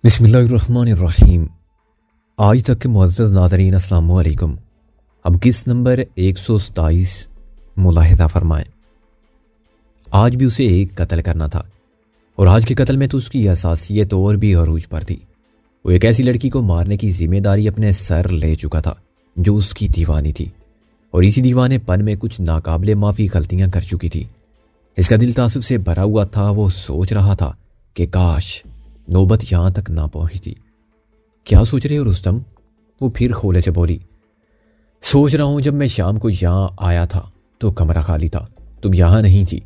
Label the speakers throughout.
Speaker 1: بسم اللہ الرحمن الرحیم۔ آج تک کے معزز ناظرین السلام علیکم۔ اب کس نمبر 127 ملاحظہ فرمائیں۔ آج بھی اسے ایک قتل کرنا تھا، اور آج کے قتل میں تو اس کی حساسیت اور بھی عروج پر تھی۔ وہ ایک ایسی لڑکی کو مارنے کی ذمہ داری اپنے سر لے چکا تھا جو اس کی دیوانی تھی، اور اسی دیوانے پن میں کچھ ناقابل معافی غلطیاں کر چکی تھی۔ اس کا دل تعصب سے بھرا ہوا تھا۔ وہ سوچ رہا تھا کہ کاش نوبت یہاں تک نہ پہنچتی۔ کیا سوچ رہے ہو رستم؟ وہ پھر کھولے سے بولی۔ سوچ رہا ہوں جب میں شام کو یہاں آیا تھا تو کمرہ خالی تھا، تم یہاں نہیں تھی۔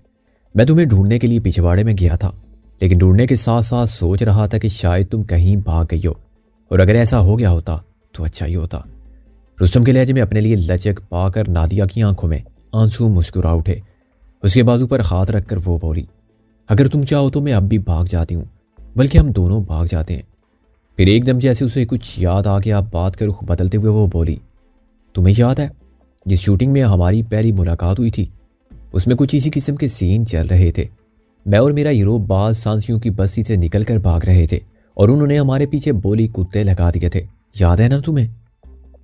Speaker 1: میں تمہیں ڈھونڈنے کے لیے پچھواڑے میں گیا تھا، لیکن ڈھونڈنے کے ساتھ ساتھ سوچ رہا تھا کہ شاید تم کہیں بھاگ گئی ہو، اور اگر ایسا ہو گیا ہوتا تو اچھا ہی ہوتا۔ رستم کے لہجے میں اپنے لیے لچک پا کر نادیہ کی آنکھوں میں آنسو مسکرا اٹھے۔ اس کے بازو پر ہاتھ رکھ کر وہ بولی، اگر تم چاہو تو میں اب بھی بھاگ جاتی ہوں، بلکہ ہم دونوں بھاگ جاتے ہیں۔ پھر ایک دم جیسے اسے کچھ یاد آ گیا، بات کا رخ بدلتے ہوئے وہ بولی، تمہیں یاد ہے جس شوٹنگ میں ہماری پہلی ملاقات ہوئی تھی؟ اس میں کچھ اسی قسم کے سین چل رہے تھے۔ میں اور میرا ہیرو بعض سانسیوں کی بستی سے نکل کر بھاگ رہے تھے، اور انہوں نے ہمارے پیچھے بولی کتے لگا دیے تھے۔ یاد ہے نا تمہیں؟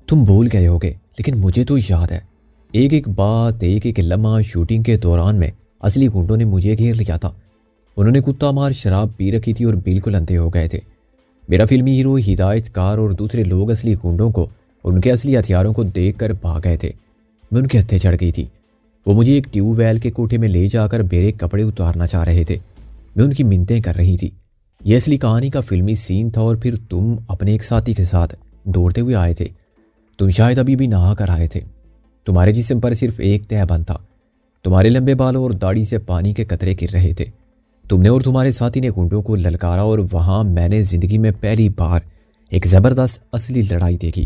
Speaker 1: تم بھول گئے ہوگے، لیکن مجھے تو یاد ہے۔ ایک ایک بات، ایک ایک لمحہ شوٹنگ کے دوران میں اصلی گنڈوں نے مجھے گھیر لیا تھا۔ انہوں نے کتا مار شراب پی رکھی تھی اور بالکل اندھے ہو گئے تھے۔ میرا فلمی ہیرو، ہدایت کار اور دوسرے لوگ اصلی گنڈوں کو اور ان کے اصلی ہتھیاروں کو دیکھ کر بھاگ گئے تھے۔ میں ان کے ہتھے چڑھ گئی تھی۔ وہ مجھے ایک ٹیوب ویل کے کوٹھے میں لے جا کر میرے کپڑے اتارنا چاہ رہے تھے۔ میں ان کی منتیں کر رہی تھی۔ یہ اصلی کہانی کا فلمی سین تھا، اور پھر تم اپنے ایک ساتھی کے ساتھ دوڑتے ہوئے آئے تھے۔ تم شاید ابھی بھی نہا کر آئے تھے۔ تمہارے جسم پر صرف ایک تہہ بند تھا۔ تمہارے لمبے بالوں اور داڑھی سے پانی کے قطرے گر رہے تھے۔ تم نے اور تمہارے ساتھی نے گنڈوں کو للکارا، اور وہاں میں نے زندگی میں پہلی بار ایک زبردست اصلی لڑائی دیکھی۔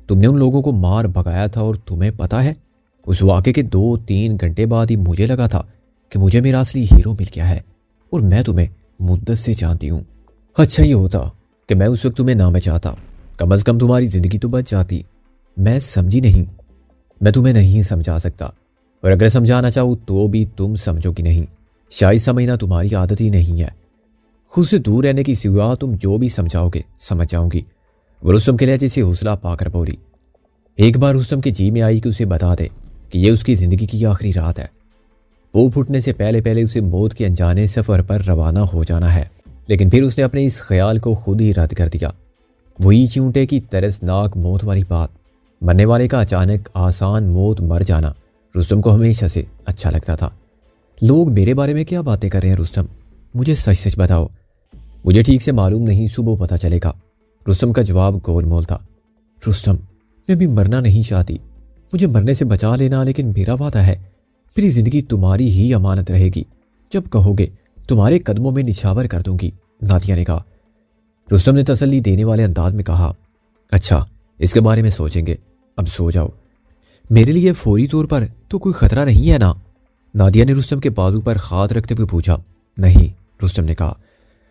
Speaker 1: تم نے ان لوگوں کو مار بھگایا تھا، اور تمہیں پتہ ہے اس واقعے کے 2-3 گھنٹے بعد ہی مجھے لگا تھا کہ مجھے میرا اصلی ہیرو مل گیا ہے، اور میں تمہیں مدت سے جانتی ہوں۔ اچھا یہ ہوتا کہ میں اس وقت تمہیں نہ بچاتا، کم از کم تمہاری زندگی تو بچ جاتی۔ میں سمجھی نہیں۔ میں تمہیں نہیں سمجھا سکتا، اور اگر سمجھانا چاہوں تو بھی تم سمجھو گی نہیں۔ شاید سمجھنا تمہاری عادت ہی نہیں ہے۔ خود سے دور رہنے کی سوا تم جو بھی سمجھاؤ گے سمجھ جاؤں گی۔ وہ رستم کے لہجے سے حوصلہ پا کر بولی۔ ایک بار رستم کے جی میں آئی کہ اسے بتا دے کہ یہ اس کی زندگی کی آخری رات ہے۔ وہ پھٹنے سے پہلے پہلے اسے موت کے انجانے سفر پر روانہ ہو جانا ہے، لیکن پھر اس نے اپنے اس خیال کو خود ہی رد کر دیا۔ وہی چونٹے کی ترسناک موت والی بات، مرنے والے کا اچانک آسان موت مر جانا رستم کو ہمیشہ سے اچھا لگتا تھا۔ لوگ میرے بارے میں کیا باتیں کر رہے ہیں رستم؟ مجھے سچ سچ بتاؤ۔ مجھے ٹھیک سے معلوم نہیں، صبح پتہ چلے گا۔ رستم کا جواب گول مول تھا۔ رستم، میں بھی مرنا نہیں چاہتی، مجھے مرنے سے بچا لینا، لیکن میرا وعدہ ہے میری زندگی تمہاری ہی امانت رہے گی۔ جب کہو گے تمہارے قدموں میں نچھاور کر دوں گی، نادیہ نے کہا۔ رستم نے تسلی دینے والے انداز میں کہا، اچھا اس کے بارے میں سوچیں گے، اب سو جاؤ۔ میرے لیے فوری طور پر تو کوئی خطرہ نہیں ہے نا؟ نادیہ نے رستم کے بازو پر ہاتھ رکھتے ہوئے پوچھا۔ نہیں، رستم نے کہا۔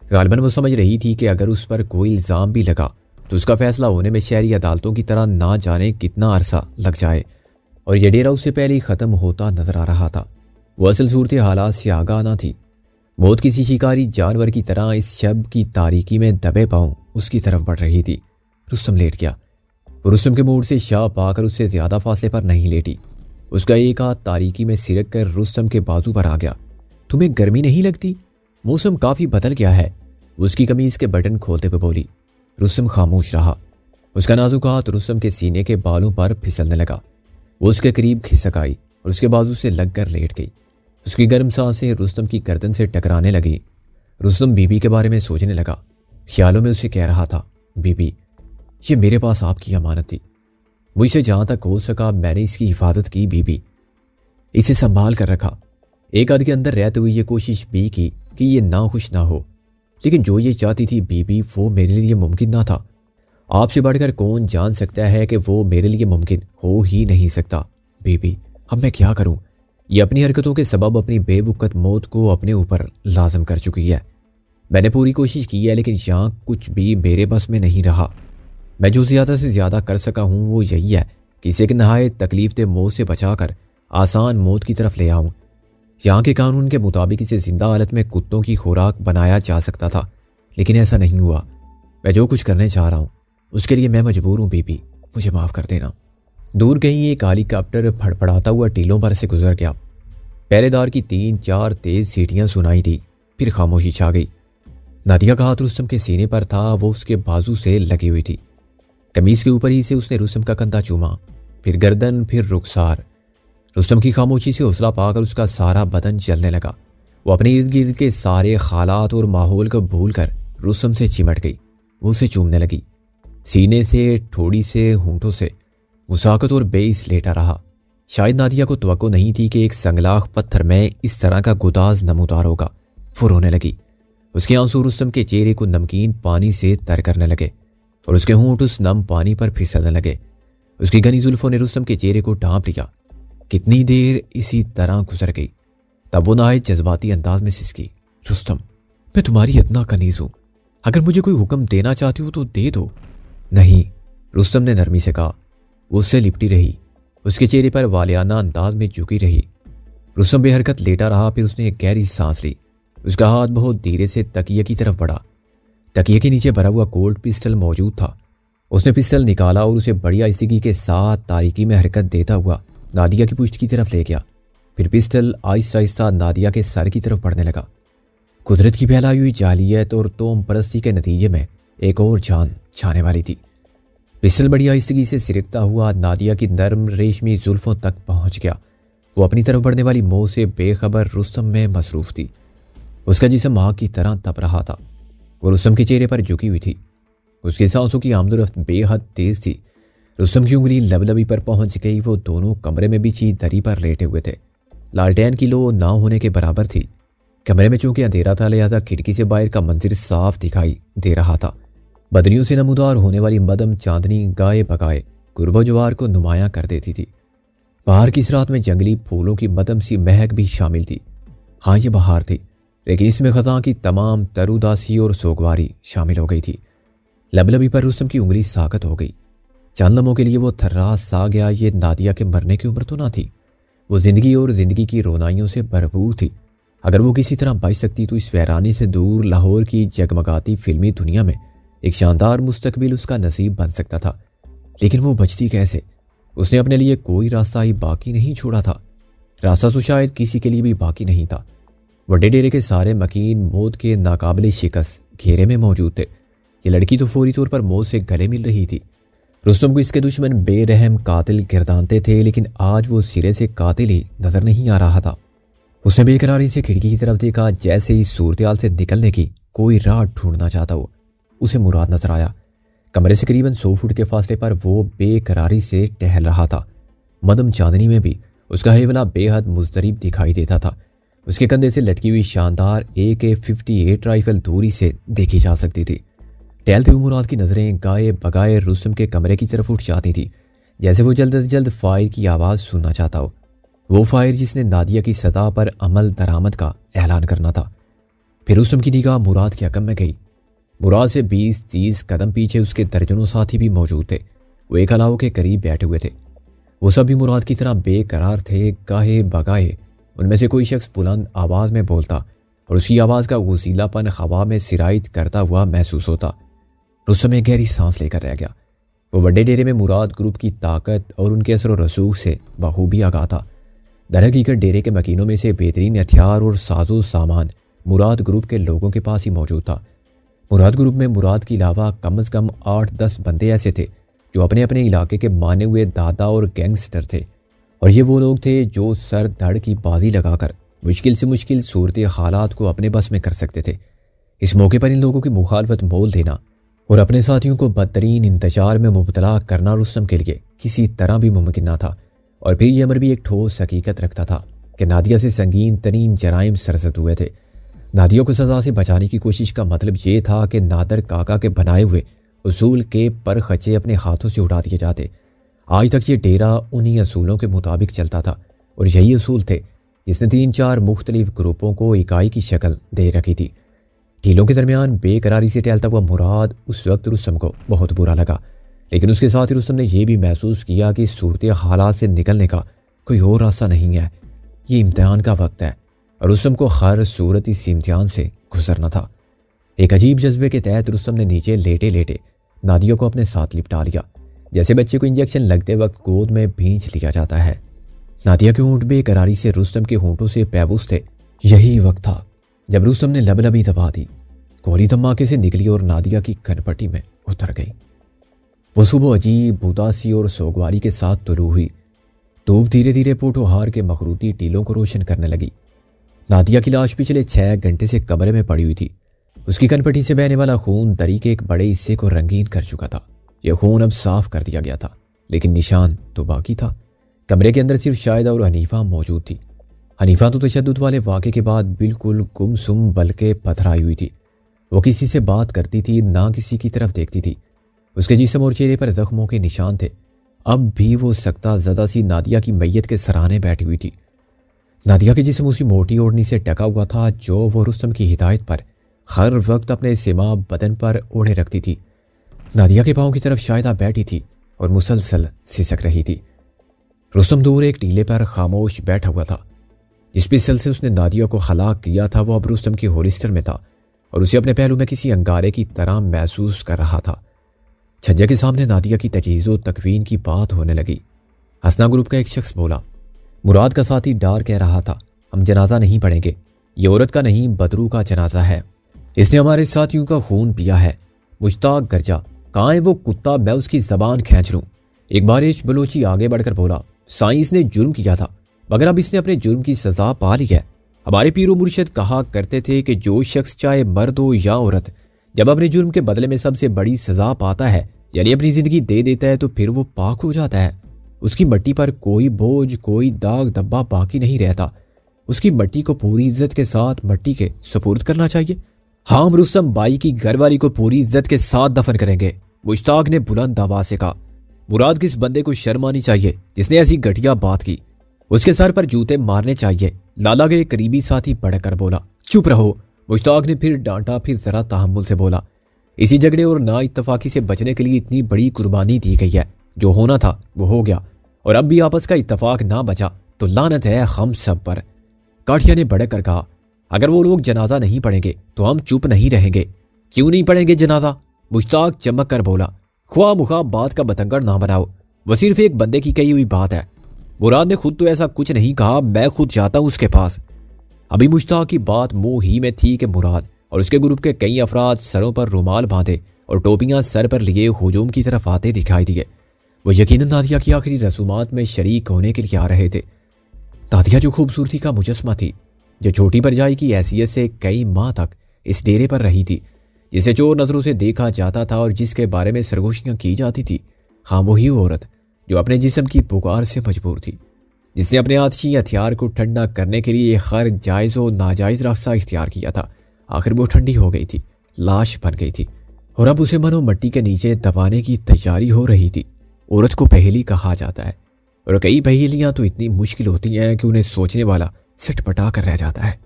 Speaker 1: غالباً وہ سمجھ رہی تھی کہ اگر اس پر کوئی الزام بھی لگا تو اس کا فیصلہ ہونے میں شہری عدالتوں کی طرح نہ جانے کتنا عرصہ لگ جائے، اور یہ ڈیرا اس سے پہلے ہی ختم ہوتا نظر آ رہا تھا۔ وہ اصل صورت حالات سے آگاہ نہ تھی۔ موت کسی شکاری جانور کی طرح اس شب کی تاریکی میں دبے پاؤں اس کی طرف بڑھ رہی تھی۔ رستم لیٹ گیا۔ رستم کے موڑ سے شاہ پا کر اس سے زیادہ فاصلے پر نہیں لیٹی۔ اس کا ایک ہاتھ تاریکی میں سرک کر رستم کے بازو پر آ گیا۔ تمہیں گرمی نہیں لگتی؟ موسم کافی بدل گیا ہے، اس کی قمیض کے بٹن کھولتے ہوئے بولی۔ رستم خاموش رہا۔ اس کا نازک ہاتھ رستم کے سینے کے بالوں پر پھسلنے لگا۔ وہ اس کے قریب کھسک آئی اور اس کے بازو سے لگ کر لیٹ گئی۔ اس کی گرم سانسیں رستم کی گردن سے ٹکرانے لگی۔ رستم بی بی کے بارے میں سوچنے لگا۔ خیالوں میں اسے کہہ رہا تھا، بی بی یہ میرے پاس آپ کی امانت تھی، مجھ سے جہاں تک ہو سکا میں نے اس کی حفاظت کی، بی بی اسے سنبھال کر رکھا۔ ایک آدھ کے اندر رہتے ہوئے یہ کوشش بھی کی کہ یہ ناخوش نہ ہو، لیکن جو یہ چاہتی تھی بی بی وہ میرے لیے ممکن نہ تھا۔ آپ سے بڑھ کر کون جان سکتا ہے کہ وہ میرے لیے ممکن ہو ہی نہیں سکتا، بی بی اب میں کیا کروں؟ یہ اپنی حرکتوں کے سبب اپنی بے وقت موت کو اپنے اوپر لازم کر چکی ہے۔ میں نے پوری کوشش کی ہے، لیکن یہاں کچھ بھی میرے بس میں نہیں رہا۔ میں جو زیادہ سے زیادہ کر سکا ہوں وہ یہی ہے کہ اسے ایک نہایت تکلیف دہ موت سے بچا کر آسان موت کی طرف لے آؤں۔ یہاں کے قانون کے مطابق اسے زندہ حالت میں کتوں کی خوراک بنایا جا سکتا تھا، لیکن ایسا نہیں ہوا۔ میں جو کچھ کرنے چاہ رہا ہوں اس کے لیے میں مجبور ہوں بی، مجھے معاف کر دینا۔ دور کہیں ایک ہیلی کاپٹر پھڑپڑاتا ہوا ٹیلوں پر سے گزر گیا۔ پہرے دار کی 3-4 تیز سیٹیاں سنائی دی، پھر خاموشی چھا گئی۔ نادیہ کا ہاتھ رستم کے سینے پر تھا، وہ اس کے بازو سے لگی ہوئی تھی۔ قمیص کے اوپر ہی سے اس نے رستم کا کندھا چوما، پھر گردن، پھر رخسار۔ رستم کی خاموشی سے حوصلہ پا کر اس کا سارا بدن چلنے لگا۔ وہ اپنے ارد گرد کے سارے حالات اور ماحول کو بھول کر رستم سے چمٹ گئی۔ وہ اسے چومنے لگی، سینے سے، ٹھوڑی سے، ہونٹوں سے۔ وہ ساکت اور بیئس لیٹا رہا۔ شاید نادیہ کو توقع نہیں تھی کہ ایک سنگلاخ پتھر میں اس طرح کا گداز نمودار ہوگا۔ وہ رونے لگی۔ اس کے آنسو رستم کے چہرے کو نمکین پانی سے تر کرنے لگے اور اس کے ہونٹ اس نم پانی پر پھسلنے لگے۔ اس کی گھنی زلفوں نے رستم کے چہرے کو ڈھانپ لیا۔ کتنی دیر اسی طرح گزر گئی، تب وہ نہایت جذباتی انداز میں سسکی، رستم میں تمہاری ادنا کنیز ہوں، اگر مجھے کوئی حکم دینا چاہتی ہو تو دے دو۔ نہیں، رستم نے نرمی سے کہا۔ وہ اس سے لپٹی رہی، اس کے چہرے پر والیانہ انداز میں جھکی رہی۔ رستم بے حرکت لیٹا رہا، پھر اس نے ایک گہری سانس لی۔ اس کا ہاتھ بہت دھیرے سے تکیے کی طرف بڑھا۔ تکیے کے نیچے بھرا ہوا کولڈ پسٹل موجود تھا۔ اس نے پسٹل نکالا اور اسے بڑی آہستگی کے ساتھ تاریکی میں حرکت دیتا ہوا نادیہ کی پشت کی طرف لے گیا۔ پھر پسٹل آہستہ آہستہ نادیہ کے سر کی طرف بڑھنے لگا۔ قدرت کی پھیلائی ہوئی جالیت اور توم پرستی کے نتیجے میں ایک اور جان چھانے والی تھی۔ پسٹل بڑی آہستگی سے سرکتا ہوا نادیہ کی نرم ریشمی زلفوں تک پہنچ گیا۔ وہ اپنی طرف بڑھنے والی موت سے بے خبر رستم میں مصروف تھی۔ اس کا جسم آگ کی طرح تپ رہا تھا۔ وہ رستم کے چہرے پر جھکی ہوئی تھی۔ اس کے سانسوں کی آمد و رفت بے حد تیز تھی۔ رستم کی انگلی لبی پر پہنچ گئی۔ وہ دونوں کمرے میں بچھی دری پر لیٹے ہوئے تھے۔ لالٹین کی لو نہ ہونے کے برابر تھی۔ کمرے میں چونکہ اندھیرا تھا، لہذا کھڑکی سے باہر کا منظر صاف دکھائی دے رہا تھا۔ بدریوں سے نمودار ہونے والی مدم چاندنی گائے بگائے قرب و جوار کو نمایاں کر دیتی تھی۔ باہر کی اس رات میں جنگلی پھولوں کی مدم سی مہک بھی شامل تھی۔ ہاں، یہ بہار تھی، لیکن اس میں خزاں کی تمام تروداسی اور سوگواری شامل ہو گئی تھی۔ لبی پر رستم کی انگلی ساکت ہو گئی۔ چند لمحوں کے لیے وہ تھراس سا گیا۔ یہ نادیہ کے مرنے کی عمر تو نہ تھی۔ وہ زندگی اور زندگی کی رونائیوں سے بھرپور تھی۔ اگر وہ کسی طرح بچ سکتی تو اس ویرانی سے دور لاہور کی جگمگاتی فلمی دنیا میں ایک شاندار مستقبل اس کا نصیب بن سکتا تھا۔ لیکن وہ بچتی کیسے؟ اس نے اپنے لیے کوئی راستہ ہی باقی نہیں چھوڑا تھا۔ راستہ تو شاید کسی کے لیے بھی باقی نہیں تھا۔ وڈے ڈیرے کے سارے مکین موت کے ناقابل شکست گھیرے میں موجود تھے۔ یہ لڑکی تو فوری طور پر موت سے گلے مل رہی تھی۔ رستم کو اس کے دشمن بے رحم قاتل گردانتے تھے، لیکن آج وہ سرے سے قاتل ہی نظر نہیں آ رہا تھا۔ اس نے بے قراری سے کھڑکی کی طرف دیکھا، جیسے ہی صورتحال سے نکلنے کی کوئی راہ ڈھونڈنا چاہتا ہو۔ اسے مراد نظر آیا۔ کمرے سے قریباً 100 فٹ کے فاصلے پر وہ بے قراری سے ٹہل رہا تھا۔ مدم چاندنی میں بھی اس کا ہیولہ بے حد مضطرب دکھائی دیتا تھا۔ اس کے کندھے سے لٹکی ہوئی شاندار AK-58 رائفل دوری سے دیکھی جا سکتی تھی۔ ٹہلتے ہوئے مراد کی نظریں گائے بگائے رستم کے کمرے کی طرف اٹھ جاتی تھی، جیسے وہ جلد از جلد فائر کی آواز سننا چاہتا ہو۔ وہ فائر جس نے نادیہ کی سطح پر عمل درآمد کا اعلان کرنا تھا۔ پھر رستم کی نگاہ مراد کے حکم میں گئی۔ مراد سے 20-30 قدم پیچھے اس کے درجنوں ساتھی بھی موجود تھے۔ وہ ایک الاؤ کے قریب بیٹھے ہوئے تھے۔ وہ سب بھی مراد کی طرح بے قرار تھے۔ گاہے بگائے ان میں سے کوئی شخص بلند آواز میں بولتا اور اس کی آواز کا غسیلہ پن ہوا میں سرایت کرتا ہوا محسوس ہوتا۔ رستم ایک گہری سانس لے کر رہ گیا۔ وہ وڈے ڈیرے میں مراد گروپ کی طاقت اور ان کے اثر و رسوخ سے بخوبی آگاہ تھا۔ در حقیقت ڈیرے کے مکینوں میں سے بہترین ہتھیار اور ساز و سامان مراد گروپ کے لوگوں کے پاس ہی موجود تھا۔ مراد گروپ میں مراد کے علاوہ کم از کم 8-10 بندے ایسے تھے جو اپنے اپنے علاقے کے مانے ہوئے دادا اور گینگسٹر تھے، اور یہ وہ لوگ تھے جو سر دھڑ کی بازی لگا کر مشکل سے مشکل صورت حالات کو اپنے بس میں کر سکتے تھے۔ اس موقع پر ان لوگوں کی مخالفت مول دینا اور اپنے ساتھیوں کو بدترین انتشار میں مبتلا کرنا رستم کے لیے کسی طرح بھی ممکن نہ تھا۔ اور پھر یہ امر بھی ایک ٹھوس حقیقت رکھتا تھا کہ نادیہ سے سنگین ترین جرائم سرزد ہوئے تھے۔ نادیہ کو سزا سے بچانے کی کوشش کا مطلب یہ تھا کہ نادر کاکا کے بنائے ہوئے اصول کے پر خچے اپنے ہاتھوں سے اٹھا دیے جاتے۔ آج تک یہ ڈیرا انہی اصولوں کے مطابق چلتا تھا، اور یہی اصول تھے جس نے 3-4 مختلف گروپوں کو اکائی کی شکل دے رکھی تھی۔ ٹھیلوں کے درمیان بے قراری سے ٹہلتا ہوا مراد اس وقت رستم کو بہت برا لگا، لیکن اس کے ساتھ ہی رستم نے یہ بھی محسوس کیا کہ صورت حالات سے نکلنے کا کوئی اور راستہ نہیں ہے۔ یہ امتحان کا وقت ہے اور رستم کو ہر صورت اس امتحان سے گزرنا تھا۔ ایک عجیب جذبے کے تحت رستم نے نیچے لیٹے لیٹے نادیہ کو اپنے ساتھ لپٹا لیا، جیسے بچے کو انجیکشن لگتے وقت گود میں بھینچ لیا جاتا ہے۔ نادیہ کے ہونٹ بے قراری سے رستم کے ہونٹوں سے پیوست تھے۔ یہی وقت تھا جب رستم نے لبی دبا دی، گولی دھماکے سے نکلی اور نادیہ کی کھنپٹی میں اتر گئی۔ وہ صبح عجیب اداسی اور سوگواری کے ساتھ طلوع ہوئی۔ دھوپ دھیرے دھیرے پوٹوہار کے مخروطی ٹیلوں کو روشن کرنے لگی۔ نادیہ کی لاش پچھلے 6 گھنٹے سے کمرے میں پڑی ہوئی تھی۔ اس کی کھنپٹی سے بہنے والا خون دری کے ایک بڑے حصے کو رنگین کر چکا تھا۔ یہ خون اب صاف کر دیا گیا تھا، لیکن نشان تو باقی تھا۔ کمرے کے اندر صرف شاہدہ اور حنیفہ موجود تھی۔ حنیفہ تو تشدد والے واقعے کے بعد بالکل گمسم بلکہ پتھرائی ہوئی تھی۔ وہ کسی سے بات کرتی تھی، نہ کسی کی طرف دیکھتی تھی۔ اس کے جسم اور چہرے پر زخموں کے نشان تھے۔ اب بھی وہ سکتہ زدہ سی نادیہ کی میت کے سرانے بیٹھی ہوئی تھی۔ نادیہ کے جسم اسی موٹی اوڑھنی سے ڈھکا ہوا تھا جو وہ رستم کی ہدایت پر ہر وقت اپنے سیما بدن پر اوڑھے رکھتی تھی۔ نادیہ کے پاؤں کی طرف شاہدہ بیٹھی تھی اور مسلسل سسک رہی تھی۔ رستم دور ایک ٹیلے پر خاموش بیٹھا ہوا تھا۔ جس پستل سے اس نے نادیہ کو ہلاک کیا تھا وہ اب رستم کی ہولسٹر میں تھا اور اسے اپنے پہلو میں کسی انگارے کی طرح محسوس کر رہا تھا۔ چھجے کے سامنے نادیہ کی تجہیز و تکوین کی بات ہونے لگی۔ ہسنا گروپ کا ایک شخص بولا، مراد کا ساتھی ڈار کہہ رہا تھا ہم جنازہ نہیں پڑھیں گے، یہ عورت کا نہیں بدرو کا جنازہ ہے، اس نے ہمارے ساتھیوں کا خون پیا ہے۔ مشتاق گرجا، کہاں ہے وہ کتا، میں اس کی زبان کھینچ لوں۔ ایک بارش بلوچی آگے بڑھ کر بولا، سائنس نے جرم کیا تھا مگر اب اس نے اپنے جرم کی سزا پا لی ہے۔ ہمارے پیر و مرشد کہا کرتے تھے کہ جو شخص چاہے مرد ہو یا عورت جب اپنے جرم کے بدلے میں سب سے بڑی سزا پاتا ہے یعنی اپنی زندگی دے دیتا ہے تو پھر وہ پاک ہو جاتا ہے۔ اس کی مٹی پر کوئی بوجھ، کوئی داغ دھبا باقی نہیں رہتا۔ اس کی مٹی کو پوری عزت کے ساتھ مٹی کے سپرد کرنا چاہیے۔ ہم رستم بائی کی گھر والی کو پوری عزت کے ساتھ دفن کریں گے، مشتاق نے بلند آواز سے کہا۔ مراد کس بندے کو شرم آنی چاہیے جس نے ایسی گھٹیا بات کی، اس کے سر پر جوتے مارنے چاہیے۔ لالا کے قریبی ساتھی بڑھ کر بولا، چپ رہو۔ مشتاق نے پھر ڈانٹا، پھر ذرا تحمل سے بولا، اسی جھگڑے اور نا اتفاقی سے بچنے کے لیے اتنی بڑی قربانی دی گئی ہے، جو ہونا تھا وہ ہو گیا، اور اب بھی آپس کا اتفاق نہ بچا تو لعنت ہے ہم سب پر۔ کاٹیا نے بڑھ کر کہا، اگر وہ لوگ جنازہ نہیں پڑھیں گے تو ہم چپ نہیں رہیں گے۔ کیوں نہیں پڑھیں گے جنازہ؟ مشتاق چمک کر بولا، خواہ مخواہ بات کا بتنگڑ نہ بناؤ، وہ صرف ایک بندے کی کہی ہوئی بات ہے۔ مراد نے خود تو ایسا کچھ نہیں کہا، میں خود جاتا ہوں اس کے پاس۔ ابھی مشتاق کی بات منہ ہی میں تھی کہ مراد اور اس کے گروپ کے کئی افراد سروں پر رومال باندھے اور ٹوپیاں سر پر لیے ہجوم کی طرف آتے دکھائی دیے۔ وہ یقیناً نادیہ کی آخری رسومات میں شریک ہونے کے لیے آ رہے تھے۔ نادیہ جو خوبصورتی کا مجسمہ تھی، جو چھوٹی برجائی کی حیثیت سے کئی ماہ تک اس ڈیرے پر رہی تھی، جسے چور نظروں سے دیکھا جاتا تھا اور جس کے بارے میں سرگوشیاں کی جاتی تھی، ہاں وہی عورت جو اپنے جسم کی پکار سے مجبور تھی، جس نے اپنے آتشی ہتھیار کو ٹھنڈا کرنے کے لیے ہر جائز و ناجائز راستہ اختیار کیا تھا، آخر وہ ٹھنڈی ہو گئی تھی، لاش بن گئی تھی، اور اب اسے منو مٹی کے نیچے دبانے کی تیاری ہو رہی تھی۔ عورت کو پہیلی کہا جاتا ہے، اور کئی پہیلیاں تو اتنی مشکل ہوتی ہیں کہ انہیں سوچنے والا سٹ پٹا کر رہ جاتا ہے۔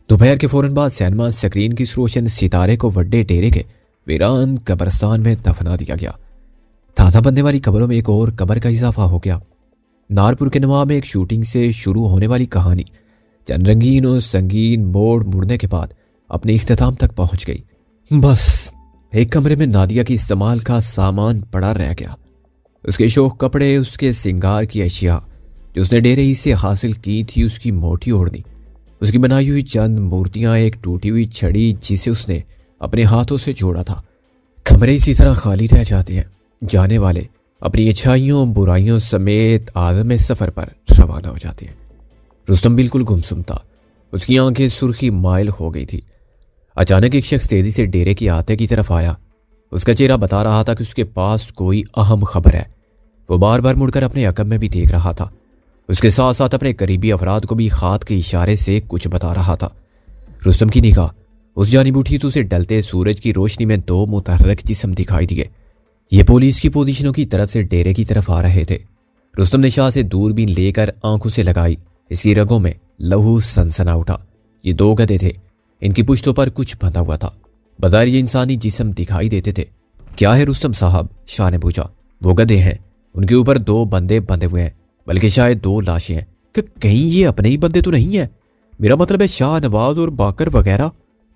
Speaker 1: دوپہر کے فوراً بعد سینما سکرین کی روشن ستارے کو وڈے ڈیرے کے ویران قبرستان میں دفنا دیا گیا۔ دادا بننے والی قبروں میں ایک اور قبر کا اضافہ ہو گیا۔ نارپور کے نواب میں ایک شوٹنگ سے شروع ہونے والی کہانی چند رنگین اور سنگین موڑ مڑنے کے بعد اپنے اختتام تک پہنچ گئی۔ بس ایک کمرے میں نادیہ کی استعمال کا سامان پڑا رہ گیا، اس کے شوق کپڑے، اس کے سنگار کی اشیاء جو اس نے ڈیرے ہی سے حاصل کی تھی، اس کی موٹی اوڑھنی، اس کی بنائی ہوئی چند مورتیاں، ایک ٹوٹی ہوئی چھڑی جسے اس نے اپنے ہاتھوں سے جوڑا تھا۔ کمرے اسی طرح خالی رہ جاتے ہیں، جانے والے اپنی اچھائیوں برائیوں سمیت عالم سفر پر روانہ ہو جاتے ہیں۔ رستم بالکل گمسم تھا، اس کی آنکھیں سرخی مائل ہو گئی تھی۔ اچانک ایک شخص تیزی سے ڈیرے کی آتے کی طرف آیا، اس کا چہرہ بتا رہا تھا کہ اس کے پاس کوئی اہم خبر ہے۔ وہ بار بار مڑ کر اپنے عقب میں بھی دیکھ رہا تھا، اس کے ساتھ ساتھ اپنے قریبی افراد کو بھی ہاتھ کے اشارے سے کچھ بتا رہا تھا۔ رستم کی نگاہ اس جانب اٹھی تو اسے ڈلتے سورج کی روشنی میں دو متحرک جسم دکھائی دیے۔ یہ پولیس کی پوزیشنوں کی طرف سے ڈیرے کی طرف آ رہے تھے۔ رستم نے شاہ سے دوربین لے کر آنکھوں سے لگائی، اس کی رگوں میں لہو سنسنا اٹھا۔ یہ دو گدھے تھے، ان کی پشتوں پر کچھ بندھا ہوا تھا، بظاہر یہ انسانی جسم دکھائی دیتے تھے۔ کیا ہے رستم صاحب؟ شاہ نے پوچھا۔ وہ گدھے ہیں، ان کے اوپر دو بندے بندھے ہوئے ہیں، بلکہ شاید دو لاشیں ہیں۔ کہ کہیں یہ اپنے ہی بندے تو نہیں ہیں؟ میرا مطلب ہے شاہ نواز اور باکر وغیرہ۔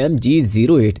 Speaker 1: MG08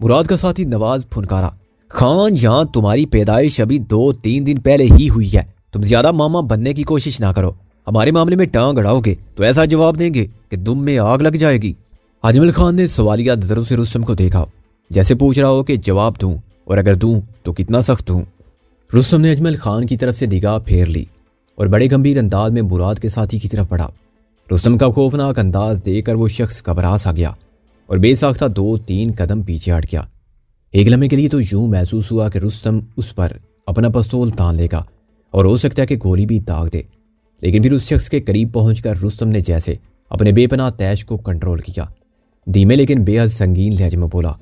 Speaker 1: مراد کا ساتھی نواز پھنکارا، خان یہاں تمہاری پیدائش ابھی 2-3 دن پہلے ہی ہوئی ہے، تم زیادہ ماما بننے کی کوشش نہ کرو، ہمارے معاملے میں ٹانگ اڑاؤ گے تو ایسا جواب دیں گے کہ دم میں آگ لگ جائے گی۔ اجمل خان نے سوالیہ نظروں سے رستم کو دیکھا، جیسے پوچھ رہا ہو کہ جواب دوں، اور اگر دوں تو کتنا سخت دوں۔ رستم نے اجمل خان کی طرف سے نگاہ پھیر لی اور بڑے گمبھیر انداز میں مراد کے ساتھی کی طرف بڑھا۔ رستم کا خوفناک انداز دیکھ کر وہ شخص گھبرا سا گیا اور بے ساختہ 2-3 قدم پیچھے ہٹ گیا۔ ایک لمحے کے لیے تو یوں محسوس ہوا کہ رستم اس پر اپنا پستول تان لے گا اور ہو سکتا ہے کہ گولی بھی داغ دے، لیکن پھر اس شخص کے قریب پہنچ کر رستم نے جیسے اپنے بے پناہ تیش کو کنٹرول کیا، دھیمے لیکن بے حد سنگین لہجے میں بولا،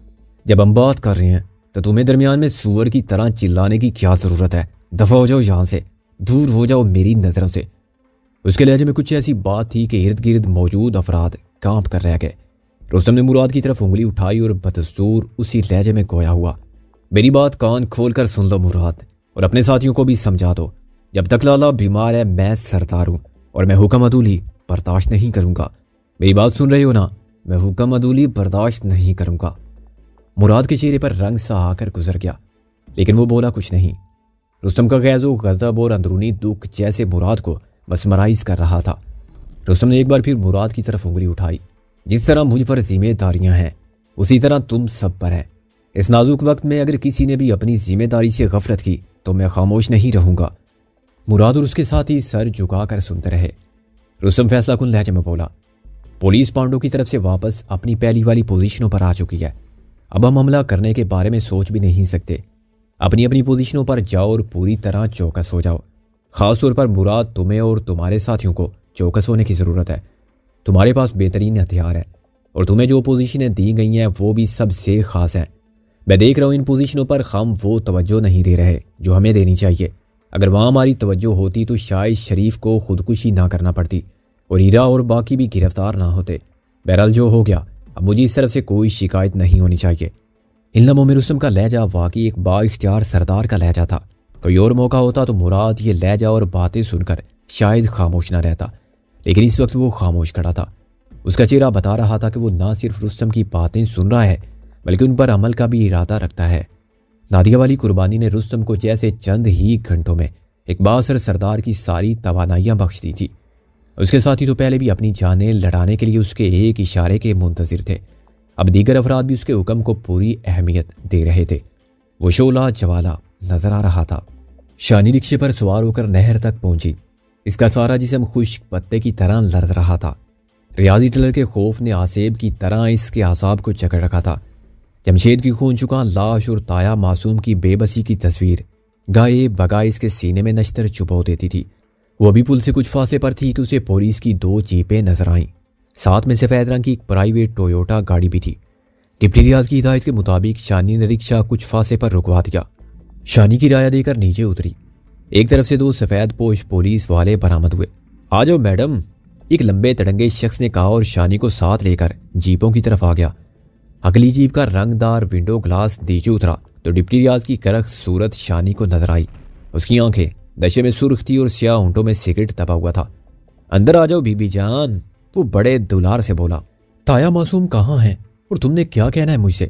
Speaker 1: جب ہم بات کر رہے ہیں تو تمہیں درمیان میں سور کی طرح چلانے کی کیا ضرورت ہے؟ دفع ہو جاؤ یہاں سے، دور ہو جاؤ میری نظروں سے۔ اس کے لہجے میں کچھ ایسی بات تھی کہ ارد گرد موجود افراد کانپ کر رہ گئے۔ رستم نے مراد کی طرف انگلی اٹھائی اور بدستور اسی لہجے میں گویا ہوا، میری بات کان کھول کر سن لو مراد، اور اپنے ساتھیوں کو بھی سمجھا دو، جب تک لالا بیمار ہے میں سردار ہوں اور میں حکم عدولی برداشت نہیں کروں گا۔ میری بات سن رہے ہو نا؟ میں حکم عدولی برداشت نہیں کروں گا۔ مراد کے چہرے پر رنگ سا آ کر گزر گیا، لیکن وہ بولا کچھ نہیں۔ رستم کا غیظ و غضب اور اندرونی دکھ جیسے مراد کو مسمرائز کر رہا تھا۔ رستم نے ایک بار پھر مراد کی طرف انگلی اٹھائی، جس طرح مجھ پر ذمہ داریاں ہیں اسی طرح تم سب پر ہیں۔ اس نازک وقت میں اگر کسی نے بھی اپنی ذمہ داری سے غفلت کی تو میں خاموش نہیں رہوں گا۔ مراد اور اس کے ساتھی سر جھکا کر سنتے رہے۔ رستم فیصلہ کن لہجے میں بولا، پولیس پانڈو کی طرف سے واپس اپنی پہلی والی پوزیشنوں پر آ چکی ہے، اب ہم حملہ کرنے کے بارے میں سوچ بھی نہیں سکتے۔ اپنی اپنی پوزیشنوں پر جاؤ اور پوری طرح چوکس ہو جاؤ۔ خاص طور پر مراد، تمہیں اور تمہارے ساتھیوں کو چوکس ہونے کی ضرورت ہے۔ تمہارے پاس بہترین ہتھیار ہے اور تمہیں جو پوزیشنیں دی گئی ہیں وہ بھی سب سے خاص ہیں۔ میں دیکھ رہا ہوں ان پوزیشنوں پر ہم وہ توجہ نہیں دے رہے جو ہمیں دینی چاہیے۔ اگر وہاں ہماری توجہ ہوتی تو شاید شریف کو خودکشی نہ کرنا پڑتی اور ہیرا اور باقی بھی گرفتار نہ ہوتے۔ بہرحال جو ہو گیا، اب مجھے اس طرف سے کوئی شکایت نہیں ہونی چاہیے۔ ان لمحوں میں رستم کا لہجہ واقعی ایک با اختیار سردار کا لہجہ تھا۔ کوئی اور موقع ہوتا تو مراد یہ لہجہ اور باتیں سن کر شاید خاموش نہ رہتا، لیکن اس وقت وہ خاموش کھڑا تھا۔ اس کا چہرہ بتا رہا تھا کہ وہ نہ صرف رستم کی باتیں سن رہا ہے بلکہ ان پر عمل کا بھی ارادہ رکھتا ہے۔ نادیہ والی قربانی نے رستم کو جیسے چند ہی گھنٹوں میں ایک بااثر سردار کی ساری توانائیاں بخش دی تھی۔ اس کے ساتھی تو پہلے بھی اپنی جانیں لڑانے کے لیے اس کے ایک اشارے کے منتظر تھے، اب دیگر افراد بھی اس کے حکم کو پوری اہمیت دے رہے تھے۔ وہ شعلہ جوالا نظر آ رہا تھا۔ شانی رکشے پر سوار ہو کر نہر تک پہنچی۔ اس کا سارا جسم خشک پتے کی طرح لرز رہا تھا۔ ریاضی ٹیلر کے خوف نے آسیب کی طرح اس کے اعصاب کو جکڑ رکھا تھا۔ جمشید کی خون چکا لاش اور تایا معصوم کی بے بسی کی تصویر گائے بگائے اس کے سینے میں نشتر چبو دیتی تھی۔ وہ بھی پل سے کچھ فاصلے پر تھی کہ اسے پولیس کی 2 جیپیں نظر آئیں، ساتھ میں سفید رنگ کی ایک پرائیویٹ ٹویوٹا گاڑی بھی تھی۔ ڈپٹی ریاض کی ہدایت کے مطابق شانی نے رکشہ کچھ فاصلے پر رکوا دیا۔ شانی کی رعایا دے کر نیچے اتری۔ ایک طرف سے 2 سفید پوش پولیس والے برآمد ہوئے۔ آ جاؤ میڈم، ایک لمبے تڑنگے شخص نے کہا اور شانی کو ساتھ لے کر جیپوں کی طرف آ گیا۔ اگلی جیپ کا رنگ دار ونڈو گلاس نیچے اترا تو ڈپٹی ریاض کی کرخ صورت شانی کو نظر آئی۔ اس کی آنکھیں نشے میں سرخ تھی اور سیاہ ہونٹوں میں سگریٹ دبا ہوا تھا۔ اندر آ جاؤ بی بی جان، وہ بڑے دلار سے بولا۔ تایا معصوم کہاں ہیں اور تم نے کیا کہنا ہے مجھ سے؟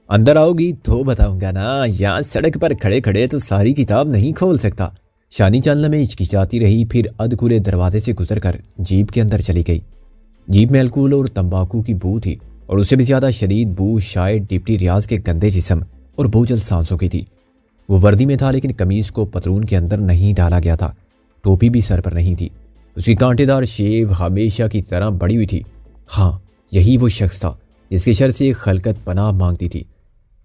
Speaker 1: اندر آؤ گی تو بتاؤں گا نا، یہاں سڑک پر کھڑے کھڑے تو ساری کتاب نہیں کھول سکتا۔ شانی چلنے میں ہچکچاتی رہی، پھر ادھ کھلے دروازے سے گزر کر جیپ کے اندر چلی گئی۔ جیپ میں الکول اور تمباکو کی بو تھی اور اس سے بھی زیادہ شدید بو شاید ڈپٹی ریاض کے گندے جسم اور بوجھل سانسوں کی تھی۔ وہ وردی میں تھا لیکن قمیض کو پتلون کے اندر نہیں ڈالا گیا تھا، ٹوپی بھی سر پر نہیں تھی۔ اس کی کانٹے دار شیو ہمیشہ کی طرح بڑی ہوئی تھی۔ ہاں، یہی وہ شخص تھا جس کے شر سے خلقت پناہ مانگتی تھی۔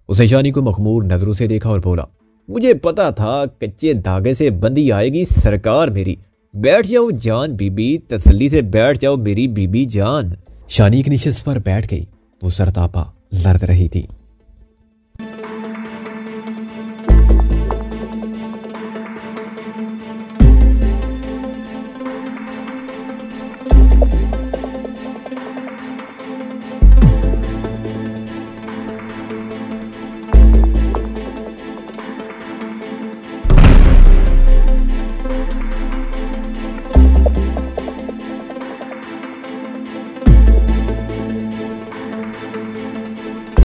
Speaker 1: اس نے شانی کو مخمور نظروں سے دیکھا اور بولا، مجھے پتا تھا کچے دھاگے سے بندی آئے گی سرکار میری۔ بیٹھ جاؤ جان بی بی، تسلی سے بیٹھ جاؤ میری بی بی جان۔ شانی ایک نشست پر بیٹھ گئی، وہ سرتاپا لرز رہی تھی۔